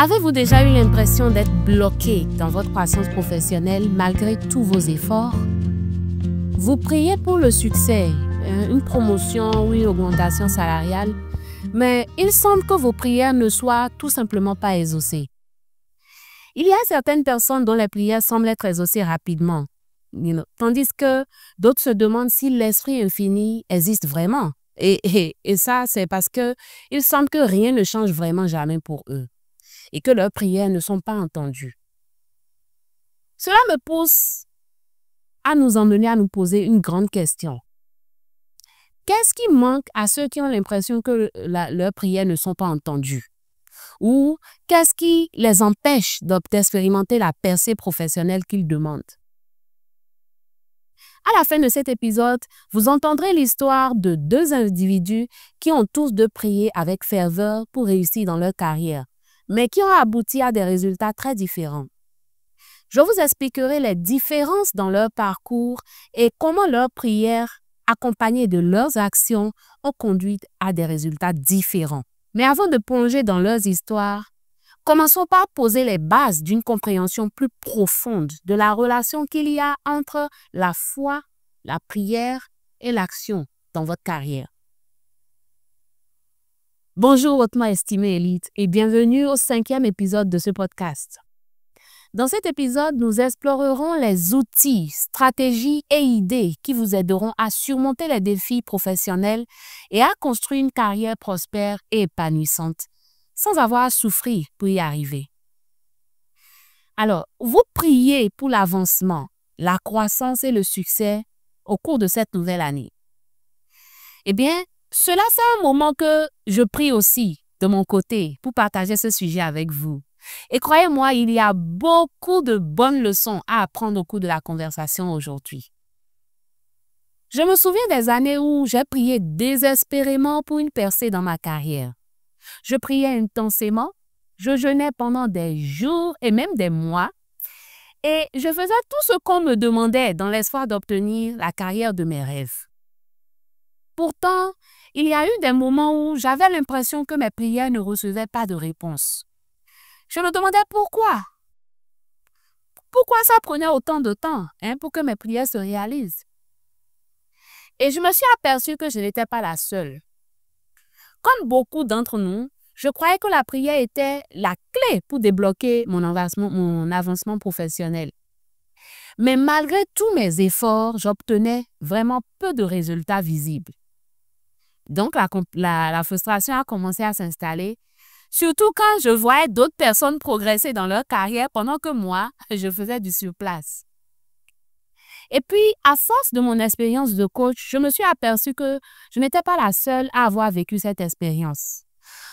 Avez-vous déjà eu l'impression d'être bloqué dans votre croissance professionnelle malgré tous vos efforts? Vous priez pour le succès, une promotion ou une augmentation salariale, mais il semble que vos prières ne soient tout simplement pas exaucées. Il y a certaines personnes dont les prières semblent être exaucées rapidement, tandis que d'autres se demandent si l'Esprit infini existe vraiment. Et ça, c'est parce qu'il semble que rien ne change vraiment jamais pour eux et que leurs prières ne sont pas entendues. Cela me pousse à nous emmener à nous poser une grande question. Qu'est-ce qui manque à ceux qui ont l'impression que leurs prières ne sont pas entendues? Ou qu'est-ce qui les empêche d'expérimenter la percée professionnelle qu'ils demandent? À la fin de cet épisode, vous entendrez l'histoire de deux individus qui ont tous deux prié avec ferveur pour réussir dans leur carrière, mais qui ont abouti à des résultats très différents. Je vous expliquerai les différences dans leur parcours et comment leurs prières, accompagnées de leurs actions, ont conduit à des résultats différents. Mais avant de plonger dans leurs histoires, commençons par poser les bases d'une compréhension plus profonde de la relation qu'il y a entre la foi, la prière et l'action dans votre carrière. Bonjour hautement estimée élite et bienvenue au 5e épisode de ce podcast. Dans cet épisode, nous explorerons les outils, stratégies et idées qui vous aideront à surmonter les défis professionnels et à construire une carrière prospère et épanouissante sans avoir à souffrir pour y arriver. Alors, vous priez pour l'avancement, la croissance et le succès au cours de cette nouvelle année. Eh bien, cela c'est un moment que je prie aussi de mon côté pour partager ce sujet avec vous. Et croyez-moi, il y a beaucoup de bonnes leçons à apprendre au cours de la conversation aujourd'hui. Je me souviens des années où j'ai prié désespérément pour une percée dans ma carrière. Je priais intensément, je jeûnais pendant des jours et même des mois et je faisais tout ce qu'on me demandait dans l'espoir d'obtenir la carrière de mes rêves. Pourtant, il y a eu des moments où j'avais l'impression que mes prières ne recevaient pas de réponse. Je me demandais pourquoi. Pourquoi ça prenait autant de temps pour que mes prières se réalisent? Et je me suis aperçue que je n'étais pas la seule. Comme beaucoup d'entre nous, je croyais que la prière était la clé pour débloquer mon avancement professionnel. Mais malgré tous mes efforts, j'obtenais vraiment peu de résultats visibles. Donc, la frustration a commencé à s'installer, surtout quand je voyais d'autres personnes progresser dans leur carrière pendant que moi, je faisais du surplace. Et puis, à force de mon expérience de coach, je me suis aperçue que je n'étais pas la seule à avoir vécu cette expérience.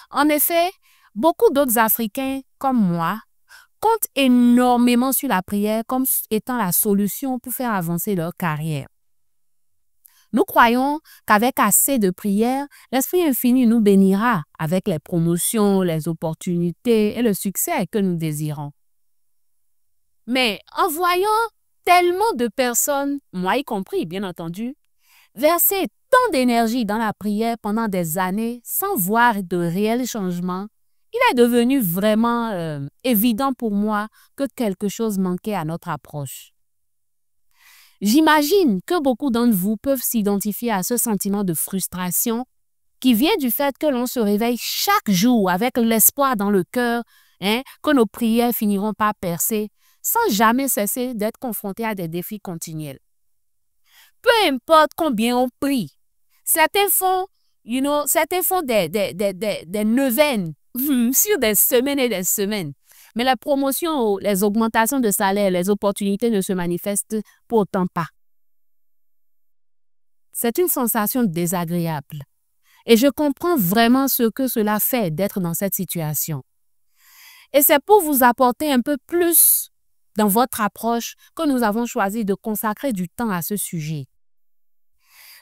En effet, beaucoup d'autres Africains comme moi comptent énormément sur la prière comme étant la solution pour faire avancer leur carrière. Nous croyons qu'avec assez de prière, l'Esprit infini nous bénira avec les promotions, les opportunités et le succès que nous désirons. Mais en voyant tellement de personnes, moi y compris bien entendu, verser tant d'énergie dans la prière pendant des années sans voir de réels changements, il est devenu vraiment évident pour moi que quelque chose manquait à notre approche. J'imagine que beaucoup d'entre vous peuvent s'identifier à ce sentiment de frustration qui vient du fait que l'on se réveille chaque jour avec l'espoir dans le cœur que nos prières finiront par percer sans jamais cesser d'être confrontés à des défis continuels. Peu importe combien on prie, certains font des neuvaines sur des semaines et des semaines. Mais la promotion, les augmentations de salaire, les opportunités ne se manifestent pourtant pas. C'est une sensation désagréable. Et je comprends vraiment ce que cela fait d'être dans cette situation. Et c'est pour vous apporter un peu plus dans votre approche que nous avons choisi de consacrer du temps à ce sujet.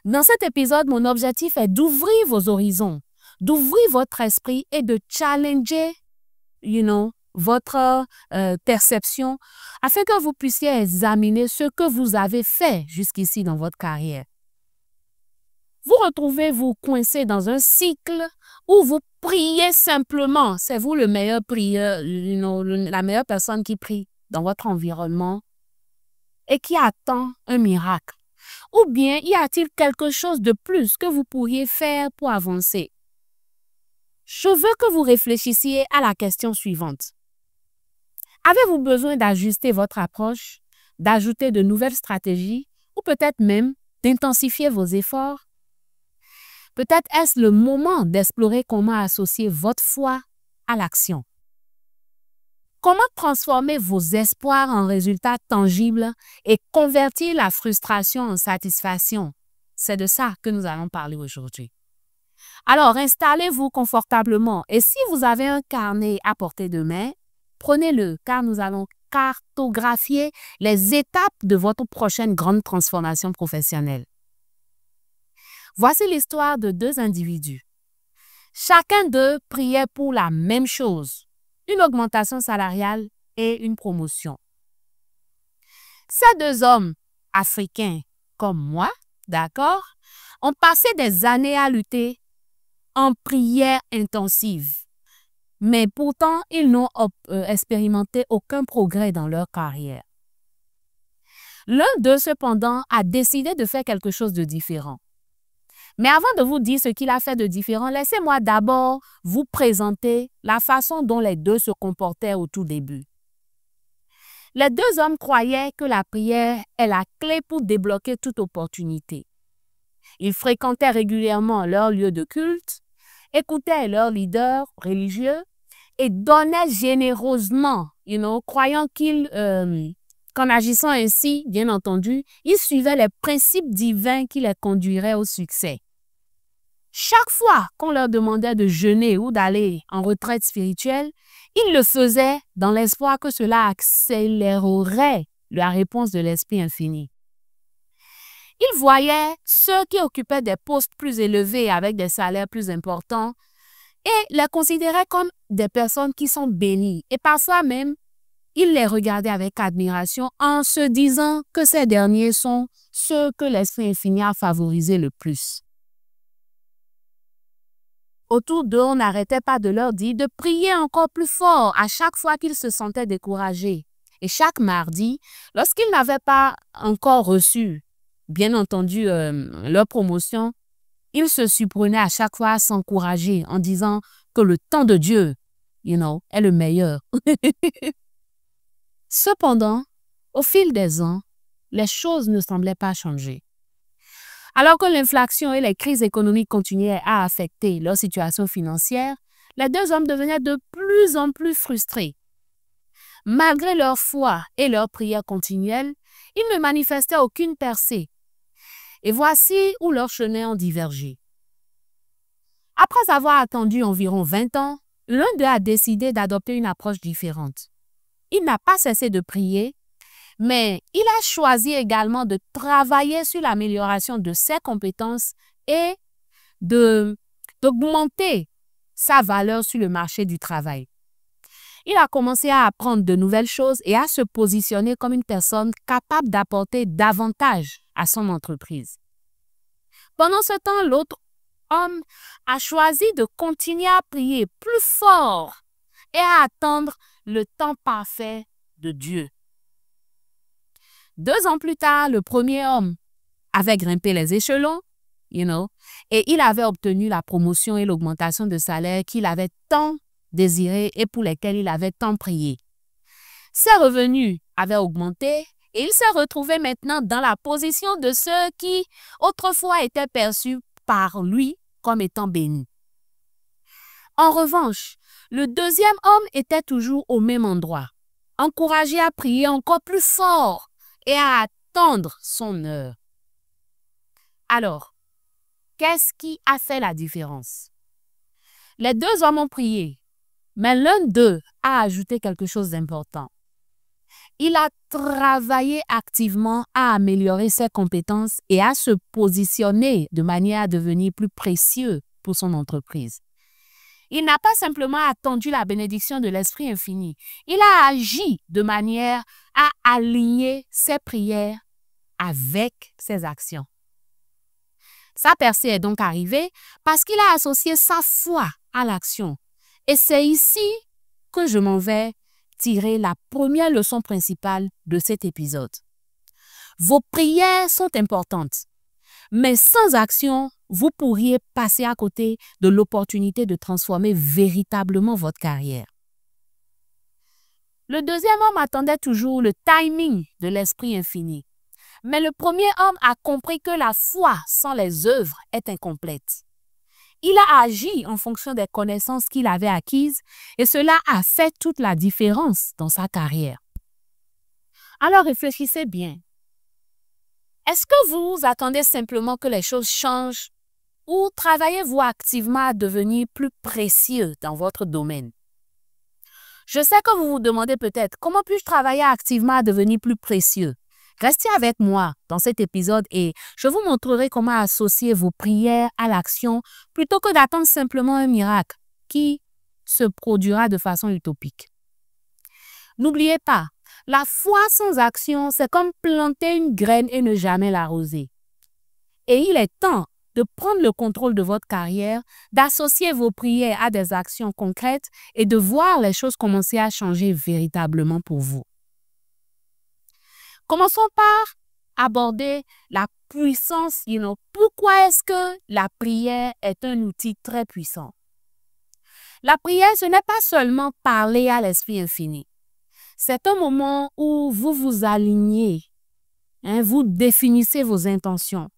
Dans cet épisode, mon objectif est d'ouvrir vos horizons, d'ouvrir votre esprit et de challenger, votre perception afin que vous puissiez examiner ce que vous avez fait jusqu'ici dans votre carrière. Vous retrouvez-vous coincé dans un cycle ou vous priez simplement. C'est vous le meilleur prieur, la meilleure personne qui prie dans votre environnement et qui attend un miracle. Ou bien, y a-t-il quelque chose de plus que vous pourriez faire pour avancer? Je veux que vous réfléchissiez à la question suivante. Avez-vous besoin d'ajuster votre approche, d'ajouter de nouvelles stratégies ou peut-être même d'intensifier vos efforts? Peut-être est-ce le moment d'explorer comment associer votre foi à l'action. Comment transformer vos espoirs en résultats tangibles et convertir la frustration en satisfaction? C'est de ça que nous allons parler aujourd'hui. Alors, installez-vous confortablement et si vous avez un carnet à portée de main, prenez-le car nous allons cartographier les étapes de votre prochaine grande transformation professionnelle. Voici l'histoire de deux individus. Chacun d'eux priait pour la même chose, une augmentation salariale et une promotion. Ces deux hommes africains comme moi, d'accord, ont passé des années à lutter en prière intensive. Mais pourtant, ils n'ont expérimenté aucun progrès dans leur carrière. L'un d'eux, cependant, a décidé de faire quelque chose de différent. Mais avant de vous dire ce qu'il a fait de différent, laissez-moi d'abord vous présenter la façon dont les deux se comportaient au tout début. Les deux hommes croyaient que la prière est la clé pour débloquer toute opportunité. Ils fréquentaient régulièrement leur lieu de culte, écoutaient leurs leaders religieux et donnaient généreusement, croyant qu'en agissant ainsi, bien entendu, ils suivaient les principes divins qui les conduiraient au succès. Chaque fois qu'on leur demandait de jeûner ou d'aller en retraite spirituelle, ils le faisaient dans l'espoir que cela accélérerait la réponse de l'Esprit infini. Ils voyaient ceux qui occupaient des postes plus élevés avec des salaires plus importants et les considéraient comme des personnes qui sont bénies. Et parfois même, ils les regardaient avec admiration en se disant que ces derniers sont ceux que l'Esprit infini a favorisés le plus. Autour d'eux, on n'arrêtait pas de leur dire de prier encore plus fort à chaque fois qu'ils se sentaient découragés. Et chaque mardi, lorsqu'ils n'avaient pas encore reçu, bien entendu, leur promotion, ils se surprenaient à chaque fois à s'encourager en disant que le temps de Dieu, est le meilleur. Cependant, au fil des ans, les choses ne semblaient pas changer. Alors que l'inflation et les crises économiques continuaient à affecter leur situation financière, les deux hommes devenaient de plus en plus frustrés. Malgré leur foi et leurs prières continuelles, ils ne manifestaient aucune percée. Et voici où leurs chemins ont divergé. Après avoir attendu environ 20 ans, l'un d'eux a décidé d'adopter une approche différente. Il n'a pas cessé de prier, mais il a choisi également de travailler sur l'amélioration de ses compétences et d'augmenter sa valeur sur le marché du travail. Il a commencé à apprendre de nouvelles choses et à se positionner comme une personne capable d'apporter davantage à son entreprise. Pendant ce temps, l'autre homme a choisi de continuer à prier plus fort et à attendre le temps parfait de Dieu. 2 ans plus tard, le premier homme avait grimpé les échelons, et il avait obtenu la promotion et l'augmentation de salaire qu'il avait tant désiré et pour lesquels il avait tant prié. Ses revenus avaient augmenté et il s'est retrouvé maintenant dans la position de ceux qui autrefois étaient perçus par lui comme étant bénis. En revanche, le deuxième homme était toujours au même endroit, encouragé à prier encore plus fort et à attendre son heure. Alors, qu'est-ce qui a fait la différence? Les 2 hommes ont prié, mais l'un d'eux a ajouté quelque chose d'important. Il a travaillé activement à améliorer ses compétences et à se positionner de manière à devenir plus précieux pour son entreprise. Il n'a pas simplement attendu la bénédiction de l'Esprit infini. Il a agi de manière à aligner ses prières avec ses actions. Sa percée est donc arrivée parce qu'il a associé sa foi à l'action. Et c'est ici que je m'en vais tirer la première leçon principale de cet épisode. Vos prières sont importantes, mais sans action, vous pourriez passer à côté de l'opportunité de transformer véritablement votre carrière. Le deuxième homme attendait toujours le timing de l'Esprit infini. Mais le premier homme a compris que la foi sans les œuvres est incomplète. Il a agi en fonction des connaissances qu'il avait acquises et cela a fait toute la différence dans sa carrière. Alors réfléchissez bien. Est-ce que vous attendez simplement que les choses changent ou travaillez-vous activement à devenir plus précieux dans votre domaine? Je sais que vous vous demandez peut-être comment puis-je travailler activement à devenir plus précieux? Restez avec moi dans cet épisode et je vous montrerai comment associer vos prières à l'action plutôt que d'attendre simplement un miracle qui se produira de façon utopique. N'oubliez pas, la foi sans action, c'est comme planter une graine et ne jamais l'arroser. Et il est temps de prendre le contrôle de votre carrière, d'associer vos prières à des actions concrètes et de voir les choses commencer à changer véritablement pour vous. Commençons par aborder la puissance. Pourquoi est-ce que la prière est un outil très puissant? La prière, ce n'est pas seulement parler à l'Esprit infini. C'est un moment où vous vous alignez, vous définissez vos intentions,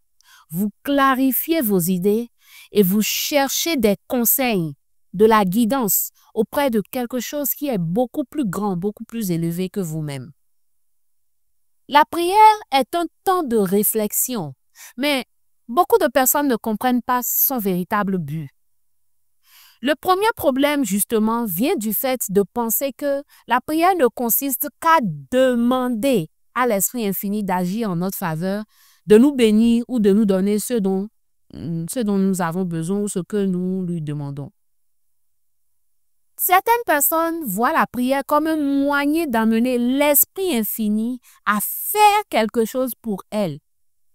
vous clarifiez vos idées et vous cherchez des conseils, de la guidance auprès de quelque chose qui est beaucoup plus grand, beaucoup plus élevé que vous-même. La prière est un temps de réflexion, mais beaucoup de personnes ne comprennent pas son véritable but. Le premier problème, justement, vient du fait de penser que la prière ne consiste qu'à demander à l'Esprit infini d'agir en notre faveur, de nous bénir ou de nous donner ce dont nous avons besoin ou ce que nous lui demandons. Certaines personnes voient la prière comme un moyen d'amener l'Esprit infini à faire quelque chose pour elles.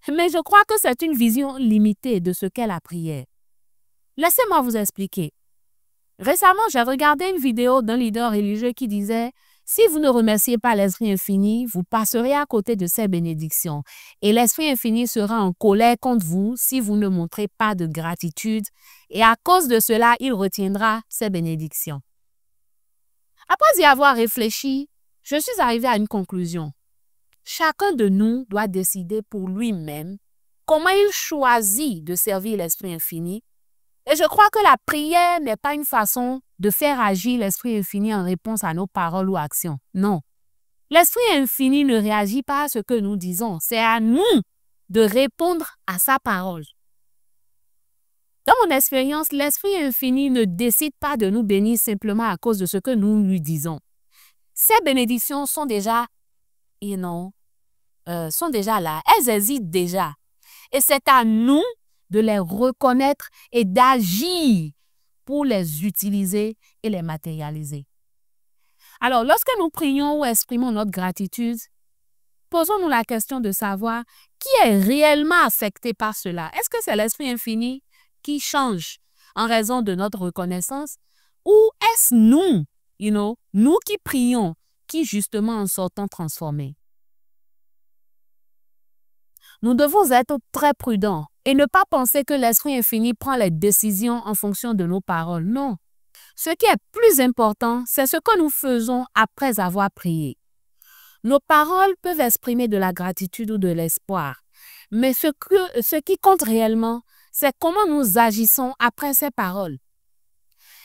Mais je crois que c'est une vision limitée de ce qu'est la prière. Laissez-moi vous expliquer. Récemment, j'ai regardé une vidéo d'un leader religieux qui disait « Si vous ne remerciez pas l'Esprit infini, vous passerez à côté de ses bénédictions. Et l'Esprit infini sera en colère contre vous si vous ne montrez pas de gratitude. Et à cause de cela, il retiendra ses bénédictions. » Après y avoir réfléchi, je suis arrivée à une conclusion. Chacun de nous doit décider pour lui-même comment il choisit de servir l'Esprit infini. Et je crois que la prière n'est pas une façon de faire agir l'Esprit infini en réponse à nos paroles ou actions. Non. L'Esprit infini ne réagit pas à ce que nous disons. C'est à nous de répondre à sa parole. Dans mon expérience, l'Esprit infini ne décide pas de nous bénir simplement à cause de ce que nous lui disons. Ces bénédictions sont déjà, sont déjà là. Elles existent déjà. Et c'est à nous de les reconnaître et d'agir pour les utiliser et les matérialiser. Alors, lorsque nous prions ou exprimons notre gratitude, posons-nous la question de savoir qui est réellement affecté par cela. Est-ce que c'est l'Esprit infini qui change en raison de notre reconnaissance ou est-ce nous, nous qui prions, qui justement en sortons transformés? Nous devons être très prudents et ne pas penser que l'Esprit infini prend les décisions en fonction de nos paroles. Non. Ce qui est plus important, c'est ce que nous faisons après avoir prié. Nos paroles peuvent exprimer de la gratitude ou de l'espoir, mais ce qui compte réellement, c'est comment nous agissons après ces paroles.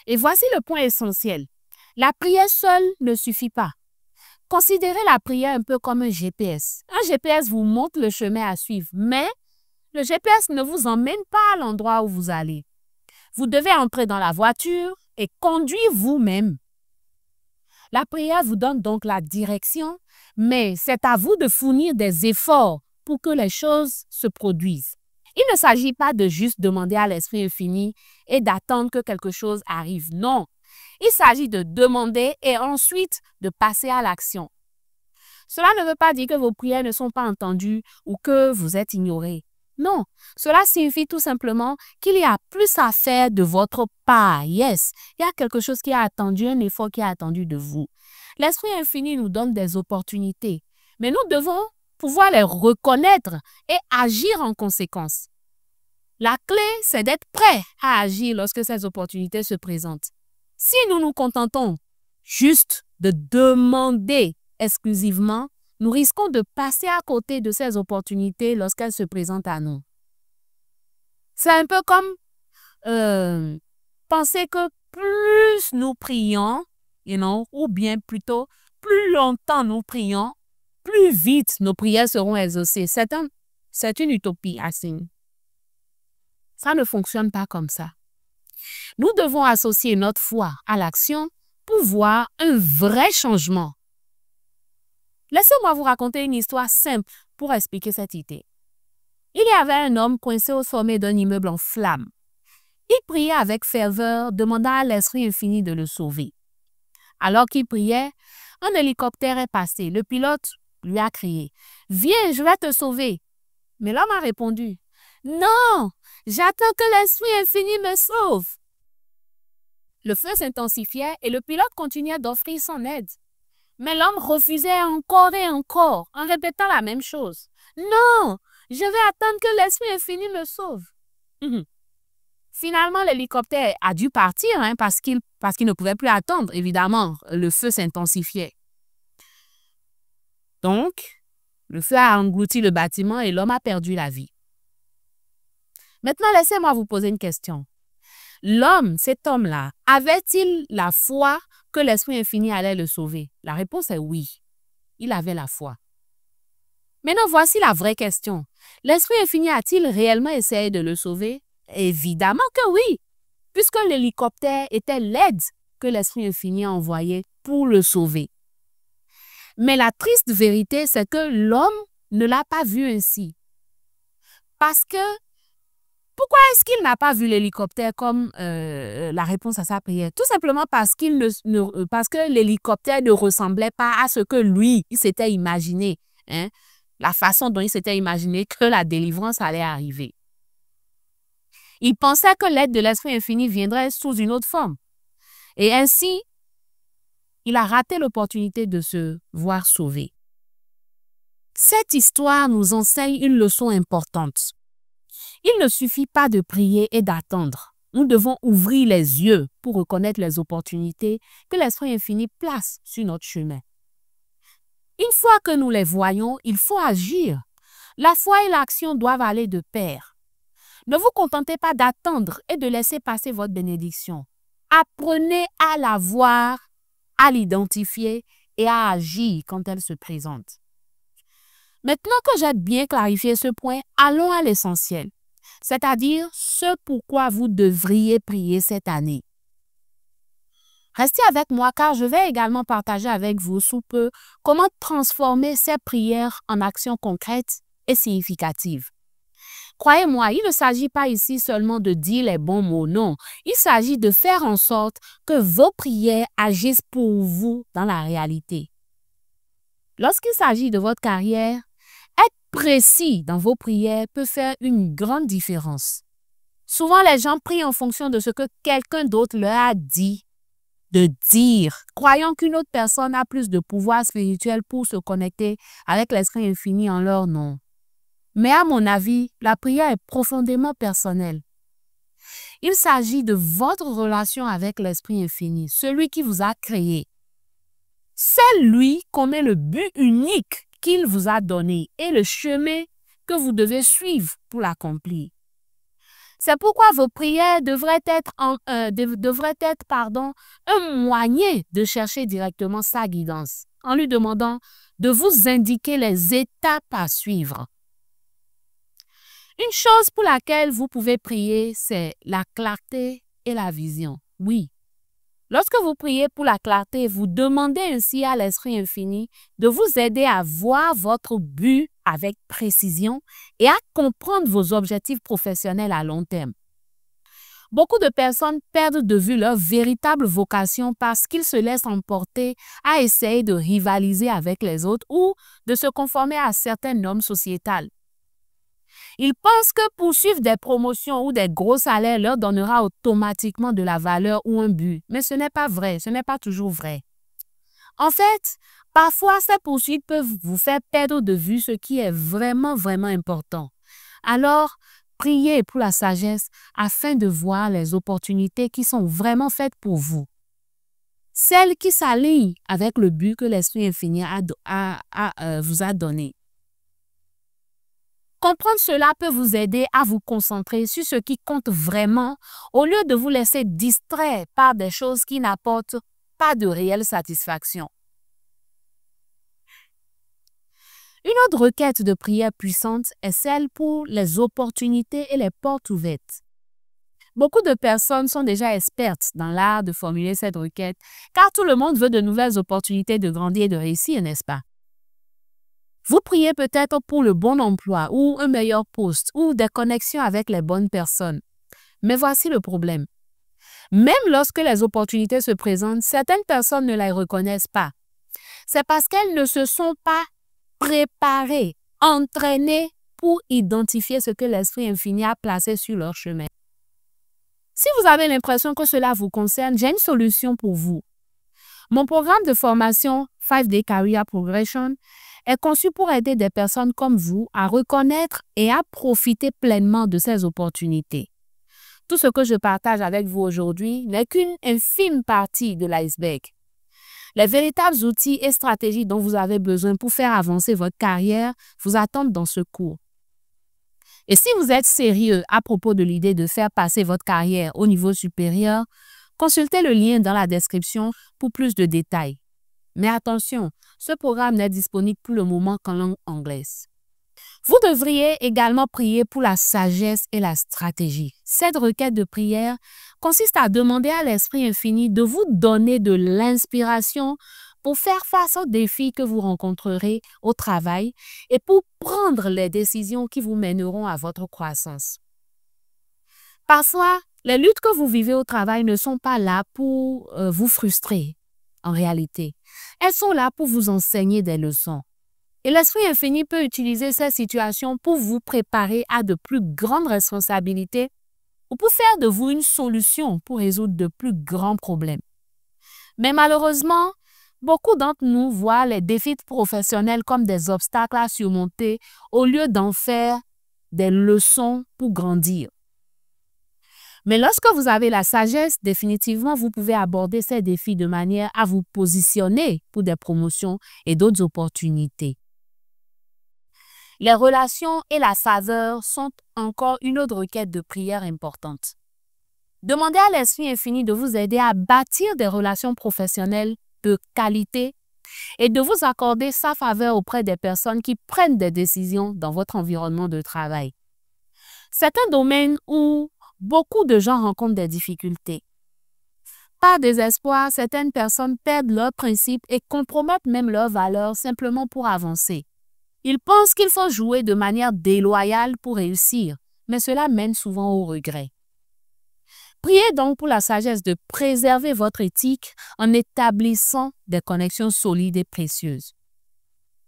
Et voici le point essentiel. La prière seule ne suffit pas. Considérez la prière un peu comme un GPS. Un GPS vous montre le chemin à suivre, mais le GPS ne vous emmène pas à l'endroit où vous allez. Vous devez entrer dans la voiture et conduire vous-même. La prière vous donne donc la direction, mais c'est à vous de fournir des efforts pour que les choses se produisent. Il ne s'agit pas de juste demander à l'Esprit infini et d'attendre que quelque chose arrive. Non, il s'agit de demander et ensuite de passer à l'action. Cela ne veut pas dire que vos prières ne sont pas entendues ou que vous êtes ignorés. Non, cela signifie tout simplement qu'il y a plus à faire de votre part. Yes, il y a quelque chose qui a attendu, un effort qui a attendu de vous. L'Esprit infini nous donne des opportunités, mais nous devons pouvoir les reconnaître et agir en conséquence. La clé, c'est d'être prêt à agir lorsque ces opportunités se présentent. Si nous nous contentons juste de demander exclusivement, nous risquons de passer à côté de ces opportunités lorsqu'elles se présentent à nous. C'est un peu comme penser que plus nous prions, ou bien plutôt plus longtemps nous prions, plus vite nos prières seront exaucées. C'est une utopie, Assine. Ça ne fonctionne pas comme ça. Nous devons associer notre foi à l'action pour voir un vrai changement. Laissez-moi vous raconter une histoire simple pour expliquer cette idée. Il y avait un homme coincé au sommet d'un immeuble en flammes. Il priait avec ferveur, demandant à l'Esprit infini de le sauver. Alors qu'il priait, un hélicoptère est passé. Le pilote lui a crié « Viens, je vais te sauver !» Mais l'homme a répondu « Non, j'attends que l'Esprit infini me sauve !» Le feu s'intensifiait et le pilote continuait d'offrir son aide. Mais l'homme refusait encore et encore, en répétant la même chose. « Non, je vais attendre que l'Esprit infini me sauve. » Finalement, l'hélicoptère a dû partir parce qu'il ne pouvait plus attendre. Évidemment, le feu s'intensifiait. Donc, le feu a englouti le bâtiment et l'homme a perdu la vie. Maintenant, laissez-moi vous poser une question. L'homme, cet homme-là, avait-il la foi que l'Esprit infini allait le sauver? La réponse est oui. Il avait la foi. Maintenant, voici la vraie question. L'Esprit infini a-t-il réellement essayé de le sauver? Évidemment que oui, puisque l'hélicoptère était l'aide que l'Esprit infini a envoyée pour le sauver. Mais la triste vérité, c'est que l'homme ne l'a pas vu ainsi. Parce que, pourquoi est-ce qu'il n'a pas vu l'hélicoptère comme la réponse à sa prière? Tout simplement parce que l'hélicoptère ne ressemblait pas à ce que lui, il s'était imaginé. La façon dont il s'était imaginé que la délivrance allait arriver. Il pensait que l'aide de l'Esprit infini viendrait sous une autre forme. Et ainsi, il a raté l'opportunité de se voir sauvé. Cette histoire nous enseigne une leçon importante. Il ne suffit pas de prier et d'attendre. Nous devons ouvrir les yeux pour reconnaître les opportunités que l'Esprit infini place sur notre chemin. Une fois que nous les voyons, il faut agir. La foi et l'action doivent aller de pair. Ne vous contentez pas d'attendre et de laisser passer votre bénédiction. Apprenez à la voir, à l'identifier et à agir quand elle se présente. Maintenant que j'ai bien clarifié ce point, allons à l'essentiel, c'est-à-dire ce pourquoi vous devriez prier cette année. Restez avec moi car je vais également partager avec vous sous peu comment transformer ces prières en actions concrètes et significatives. Croyez-moi, il ne s'agit pas ici seulement de dire les bons mots, non. Il s'agit de faire en sorte que vos prières agissent pour vous dans la réalité. Lorsqu'il s'agit de votre carrière, être précis dans vos prières peut faire une grande différence. Souvent, les gens prient en fonction de ce que quelqu'un d'autre leur a dit de dire, croyant qu'une autre personne a plus de pouvoir spirituel pour se connecter avec l'Esprit infini en leur nom. Mais à mon avis, la prière est profondément personnelle. Il s'agit de votre relation avec l'Esprit infini, celui qui vous a créé. C'est lui qui connaît le but unique qu'il vous a donné et le chemin que vous devez suivre pour l'accomplir. C'est pourquoi vos prières devraient être un moyen de chercher directement sa guidance, en lui demandant de vous indiquer les étapes à suivre. Une chose pour laquelle vous pouvez prier, c'est la clarté et la vision. Oui. Lorsque vous priez pour la clarté, vous demandez ainsi à l'Esprit infini de vous aider à voir votre but avec précision et à comprendre vos objectifs professionnels à long terme. Beaucoup de personnes perdent de vue leur véritable vocation parce qu'ils se laissent emporter à essayer de rivaliser avec les autres ou de se conformer à certaines normes sociétales. Ils pensent que poursuivre des promotions ou des gros salaires leur donnera automatiquement de la valeur ou un but. Mais ce n'est pas vrai, ce n'est pas toujours vrai. En fait, parfois, ces poursuites peuvent vous faire perdre de vue ce qui est vraiment, vraiment important. Alors, priez pour la sagesse afin de voir les opportunités qui sont vraiment faites pour vous. Celles qui s'alignent avec le but que l'Esprit infini vous a donné. Comprendre cela peut vous aider à vous concentrer sur ce qui compte vraiment au lieu de vous laisser distraire par des choses qui n'apportent pas de réelle satisfaction. Une autre requête de prière puissante est celle pour les opportunités et les portes ouvertes. Beaucoup de personnes sont déjà expertes dans l'art de formuler cette requête car tout le monde veut de nouvelles opportunités de grandir et de réussir, n'est-ce pas? Vous priez peut-être pour le bon emploi ou un meilleur poste ou des connexions avec les bonnes personnes. Mais voici le problème. Même lorsque les opportunités se présentent, certaines personnes ne les reconnaissent pas. C'est parce qu'elles ne se sont pas préparées, entraînées pour identifier ce que l'Esprit infini a placé sur leur chemin. Si vous avez l'impression que cela vous concerne, j'ai une solution pour vous. Mon programme de formation 5-Day Career Progression est conçu pour aider des personnes comme vous à reconnaître et à profiter pleinement de ces opportunités. Tout ce que je partage avec vous aujourd'hui n'est qu'une infime partie de l'iceberg. Les véritables outils et stratégies dont vous avez besoin pour faire avancer votre carrière vous attendent dans ce cours. Et si vous êtes sérieux à propos de l'idée de faire passer votre carrière au niveau supérieur, consultez le lien dans la description pour plus de détails. Mais attention, ce programme n'est disponible pour le moment qu'en langue anglaise. Vous devriez également prier pour la sagesse et la stratégie. Cette requête de prière consiste à demander à l'Esprit infini de vous donner de l'inspiration pour faire face aux défis que vous rencontrerez au travail et pour prendre les décisions qui vous mèneront à votre croissance. Parfois, les luttes que vous vivez au travail ne sont pas là pour vous frustrer, en réalité. Elles sont là pour vous enseigner des leçons. Et l'Esprit infini peut utiliser ces situations pour vous préparer à de plus grandes responsabilités ou pour faire de vous une solution pour résoudre de plus grands problèmes. Mais malheureusement, beaucoup d'entre nous voient les défis professionnels comme des obstacles à surmonter au lieu d'en faire des leçons pour grandir. Mais lorsque vous avez la sagesse, définitivement, vous pouvez aborder ces défis de manière à vous positionner pour des promotions et d'autres opportunités. Les relations et la faveur sont encore une autre requête de prière importante. Demandez à l'Esprit infini de vous aider à bâtir des relations professionnelles de qualité et de vous accorder sa faveur auprès des personnes qui prennent des décisions dans votre environnement de travail. C'est un domaine où beaucoup de gens rencontrent des difficultés. Par désespoir, certaines personnes perdent leurs principes et compromettent même leurs valeurs simplement pour avancer. Ils pensent qu'il faut jouer de manière déloyale pour réussir, mais cela mène souvent au regret. Priez donc pour la sagesse de préserver votre éthique en établissant des connexions solides et précieuses.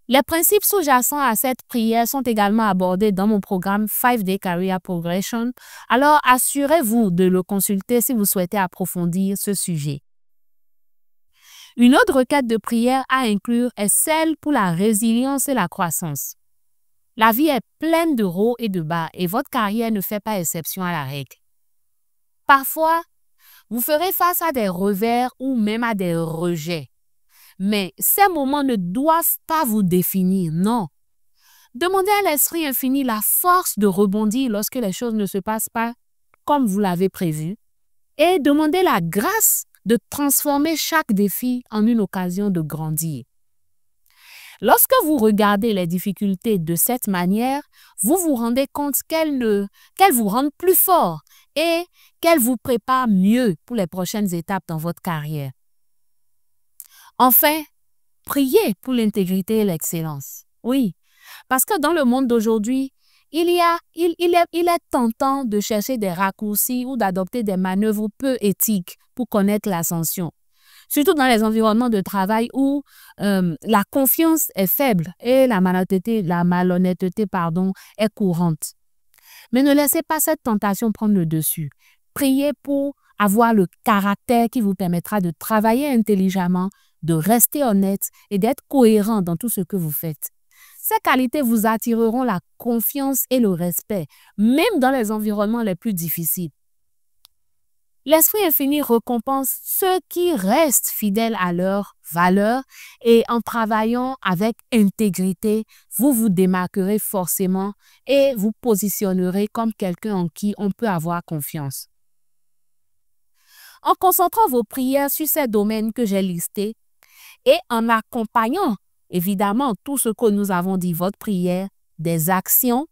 Les principes sous-jacents à cette prière sont également abordés dans mon programme 5-Day Career Progression, alors assurez-vous de le consulter si vous souhaitez approfondir ce sujet. Une autre requête de prière à inclure est celle pour la résilience et la croissance. La vie est pleine de hauts et de bas et votre carrière ne fait pas exception à la règle. Parfois, vous ferez face à des revers ou même à des rejets. Mais ces moments ne doivent pas vous définir, non. Demandez à l'Esprit infini la force de rebondir lorsque les choses ne se passent pas comme vous l'avez prévu et demandez la grâce de transformer chaque défi en une occasion de grandir. Lorsque vous regardez les difficultés de cette manière, vous vous rendez compte qu'elles vous rendent plus fort et qu'elles vous préparent mieux pour les prochaines étapes dans votre carrière. Enfin, priez pour l'intégrité et l'excellence. Oui, parce que dans le monde d'aujourd'hui, il est tentant de chercher des raccourcis ou d'adopter des manœuvres peu éthiques pour connaître l'ascension. Surtout dans les environnements de travail où la confiance est faible et la malhonnêteté est courante. Mais ne laissez pas cette tentation prendre le dessus. Priez pour avoir le caractère qui vous permettra de travailler intelligemment, de rester honnête et d'être cohérent dans tout ce que vous faites. Ces qualités vous attireront la confiance et le respect, même dans les environnements les plus difficiles. L'Esprit infini récompense ceux qui restent fidèles à leurs valeurs et en travaillant avec intégrité, vous vous démarquerez forcément et vous positionnerez comme quelqu'un en qui on peut avoir confiance. En concentrant vos prières sur ces domaines que j'ai listés et en accompagnant évidemment tout ce que nous avons dit, votre prière, des actions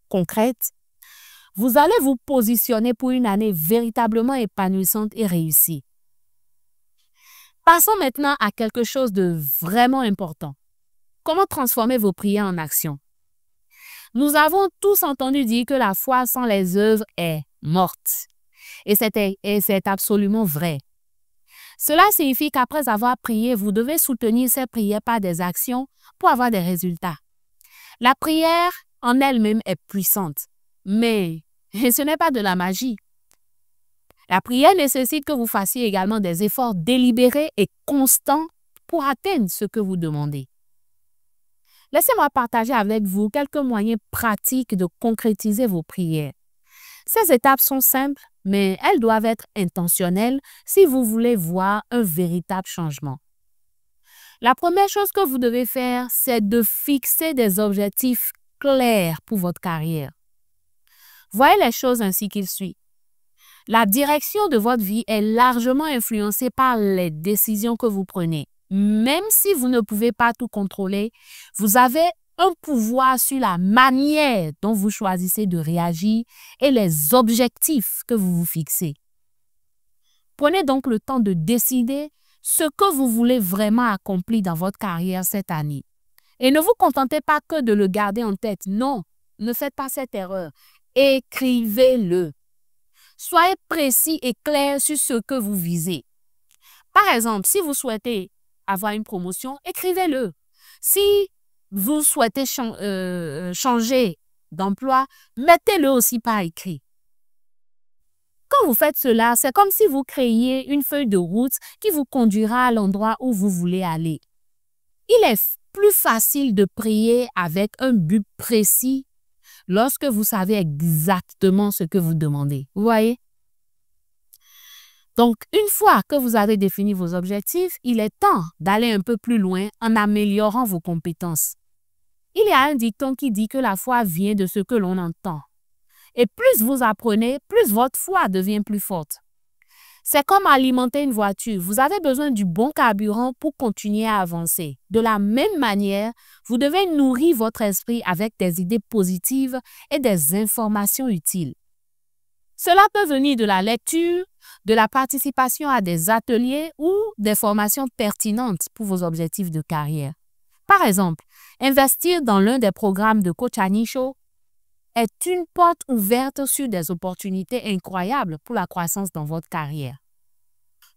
concrètes, vous allez vous positionner pour une année véritablement épanouissante et réussie. Passons maintenant à quelque chose de vraiment important. Comment transformer vos prières en action? Nous avons tous entendu dire que la foi sans les œuvres est morte. Et c'est absolument vrai. Cela signifie qu'après avoir prié, vous devez soutenir ces prières par des actions pour avoir des résultats. La prière en elle-même est puissante, mais ce n'est pas de la magie. La prière nécessite que vous fassiez également des efforts délibérés et constants pour atteindre ce que vous demandez. Laissez-moi partager avec vous quelques moyens pratiques de concrétiser vos prières. Ces étapes sont simples, mais elles doivent être intentionnelles si vous voulez voir un véritable changement. La première chose que vous devez faire, c'est de fixer des objectifs clairs pour votre carrière. Voyez les choses ainsi qu'il suit. La direction de votre vie est largement influencée par les décisions que vous prenez. Même si vous ne pouvez pas tout contrôler, vous avez un pouvoir sur la manière dont vous choisissez de réagir et les objectifs que vous vous fixez. Prenez donc le temps de décider ce que vous voulez vraiment accomplir dans votre carrière cette année. Et ne vous contentez pas que de le garder en tête. Non, ne faites pas cette erreur. Écrivez-le. Soyez précis et clair sur ce que vous visez. Par exemple, si vous souhaitez avoir une promotion, écrivez-le. Si vous souhaitez changer d'emploi, mettez-le aussi par écrit. Quand vous faites cela, c'est comme si vous créiez une feuille de route qui vous conduira à l'endroit où vous voulez aller. Il est plus facile de prier avec un but précis lorsque vous savez exactement ce que vous demandez. Vous voyez? Donc, une fois que vous avez défini vos objectifs, il est temps d'aller un peu plus loin en améliorant vos compétences. Il y a un dicton qui dit que la foi vient de ce que l'on entend. Et plus vous apprenez, plus votre foi devient plus forte. C'est comme alimenter une voiture. Vous avez besoin du bon carburant pour continuer à avancer. De la même manière, vous devez nourrir votre esprit avec des idées positives et des informations utiles. Cela peut venir de la lecture, de la participation à des ateliers ou des formations pertinentes pour vos objectifs de carrière. Par exemple, investir dans l'un des programmes de Coach Annie Show est une porte ouverte sur des opportunités incroyables pour la croissance dans votre carrière.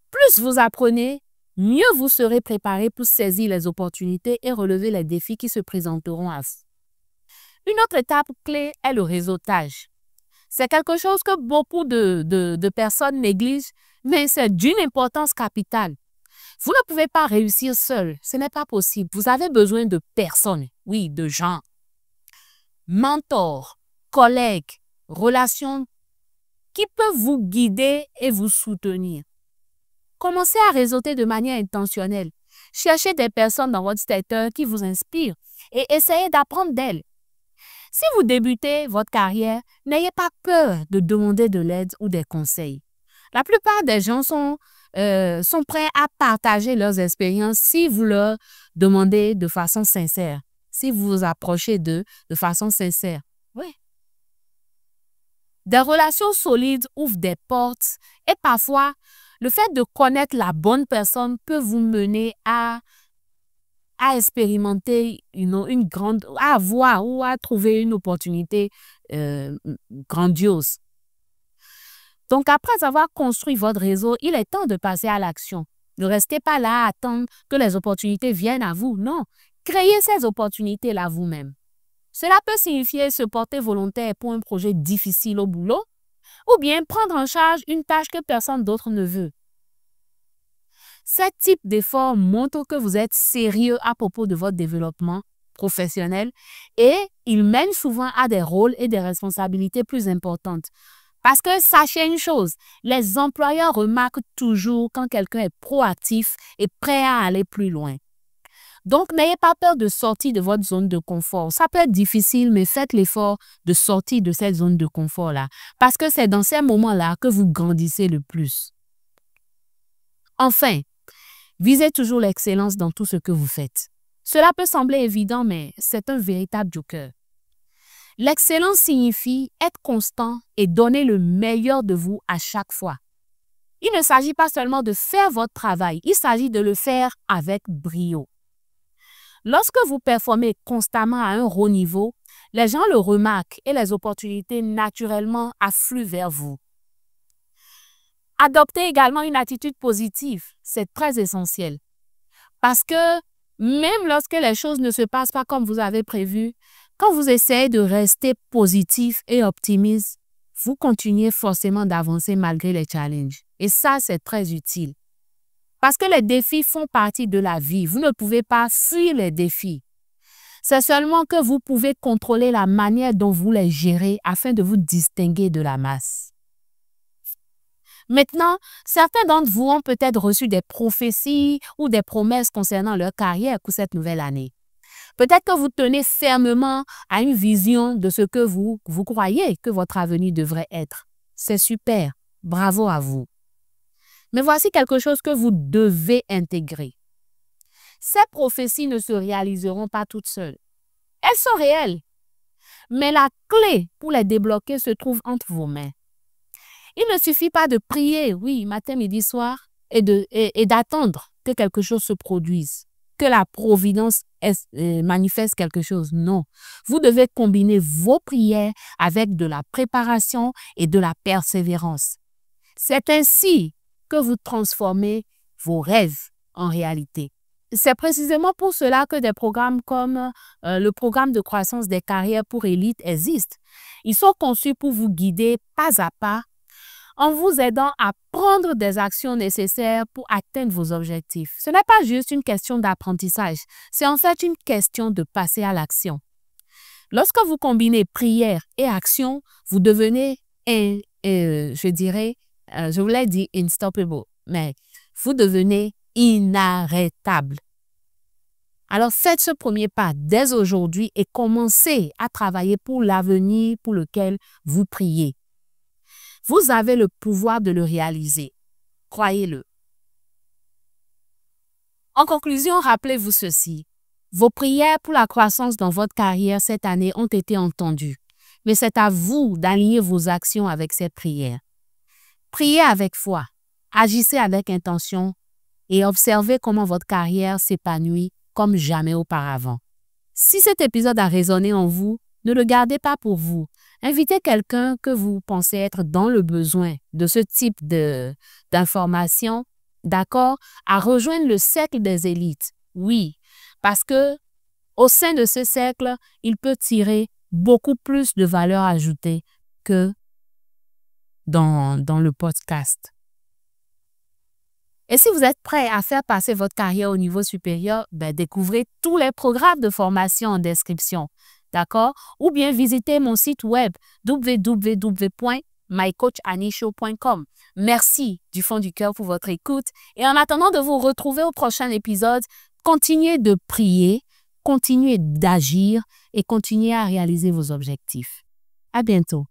Plus vous apprenez, mieux vous serez préparé pour saisir les opportunités et relever les défis qui se présenteront à vous. Une autre étape clé est le réseautage. C'est quelque chose que beaucoup de personnes négligent, mais c'est d'une importance capitale. Vous ne pouvez pas réussir seul, ce n'est pas possible. Vous avez besoin de personnes, oui, de gens. Mentors, collègues, relations qui peuvent vous guider et vous soutenir. Commencez à réseauter de manière intentionnelle. Cherchez des personnes dans votre secteur qui vous inspirent et essayez d'apprendre d'elles. Si vous débutez votre carrière, n'ayez pas peur de demander de l'aide ou des conseils. La plupart des gens sont prêts à partager leurs expériences si vous leur demandez de façon sincère, si vous vous approchez d'eux de façon sincère. Oui. Des relations solides ouvrent des portes et parfois, le fait de connaître la bonne personne peut vous mener à expérimenter à voir ou à trouver une opportunité grandiose. Donc, après avoir construit votre réseau, il est temps de passer à l'action. Ne restez pas là à attendre que les opportunités viennent à vous. Non, créez ces opportunités-là vous-même. Cela peut signifier se porter volontaire pour un projet difficile au boulot ou bien prendre en charge une tâche que personne d'autre ne veut. Ce type d'effort montre que vous êtes sérieux à propos de votre développement professionnel et il mène souvent à des rôles et des responsabilités plus importantes. Parce que sachez une chose, les employeurs remarquent toujours quand quelqu'un est proactif et prêt à aller plus loin. Donc, n'ayez pas peur de sortir de votre zone de confort. Ça peut être difficile, mais faites l'effort de sortir de cette zone de confort-là. Parce que c'est dans ces moments-là que vous grandissez le plus. Enfin, visez toujours l'excellence dans tout ce que vous faites. Cela peut sembler évident, mais c'est un véritable joker. L'excellence signifie être constant et donner le meilleur de vous à chaque fois. Il ne s'agit pas seulement de faire votre travail, il s'agit de le faire avec brio. Lorsque vous performez constamment à un haut niveau, les gens le remarquent et les opportunités naturellement affluent vers vous. Adoptez également une attitude positive, c'est très essentiel. Parce que même lorsque les choses ne se passent pas comme vous avez prévu, quand vous essayez de rester positif et optimiste, vous continuez forcément d'avancer malgré les challenges. Et ça, c'est très utile. Parce que les défis font partie de la vie. Vous ne pouvez pas fuir les défis. C'est seulement que vous pouvez contrôler la manière dont vous les gérez afin de vous distinguer de la masse. Maintenant, certains d'entre vous ont peut-être reçu des prophéties ou des promesses concernant leur carrière pour cette nouvelle année. Peut-être que vous tenez fermement à une vision de ce que vous croyez que votre avenir devrait être. C'est super. Bravo à vous. Mais voici quelque chose que vous devez intégrer. Ces prophéties ne se réaliseront pas toutes seules. Elles sont réelles. Mais la clé pour les débloquer se trouve entre vos mains. Il ne suffit pas de prier, oui, matin, midi, soir, et d'attendre que quelque chose se produise, que la providence manifeste quelque chose. Non. Vous devez combiner vos prières avec de la préparation et de la persévérance. C'est ainsi que vous transformez vos rêves en réalité. C'est précisément pour cela que des programmes comme le programme de croissance des carrières pour élites existent. Ils sont conçus pour vous guider pas à pas en vous aidant à prendre des actions nécessaires pour atteindre vos objectifs. Ce n'est pas juste une question d'apprentissage, c'est en fait une question de passer à l'action. Lorsque vous combinez prière et action, vous devenez, je voulais dire unstoppable, mais vous devenez inarrêtable. Alors faites ce premier pas dès aujourd'hui et commencez à travailler pour l'avenir pour lequel vous priez. Vous avez le pouvoir de le réaliser. Croyez-le. En conclusion, rappelez-vous ceci. Vos prières pour la croissance dans votre carrière cette année ont été entendues. Mais c'est à vous d'aligner vos actions avec cette prière. Priez avec foi, agissez avec intention et observez comment votre carrière s'épanouit comme jamais auparavant. Si cet épisode a résonné en vous, ne le gardez pas pour vous. Invitez quelqu'un que vous pensez être dans le besoin de ce type d'informations, d'accord, à rejoindre le cercle des élites. Oui, parce que au sein de ce cercle, il peut tirer beaucoup plus de valeur ajoutée que dans le podcast. Et si vous êtes prêt à faire passer votre carrière au niveau supérieur, découvrez tous les programmes de formation en description. D'accord? Ou bien visitez mon site web www.mycoachanishow.com. Merci du fond du cœur pour votre écoute. Et en attendant de vous retrouver au prochain épisode, continuez de prier, continuez d'agir et continuez à réaliser vos objectifs. À bientôt.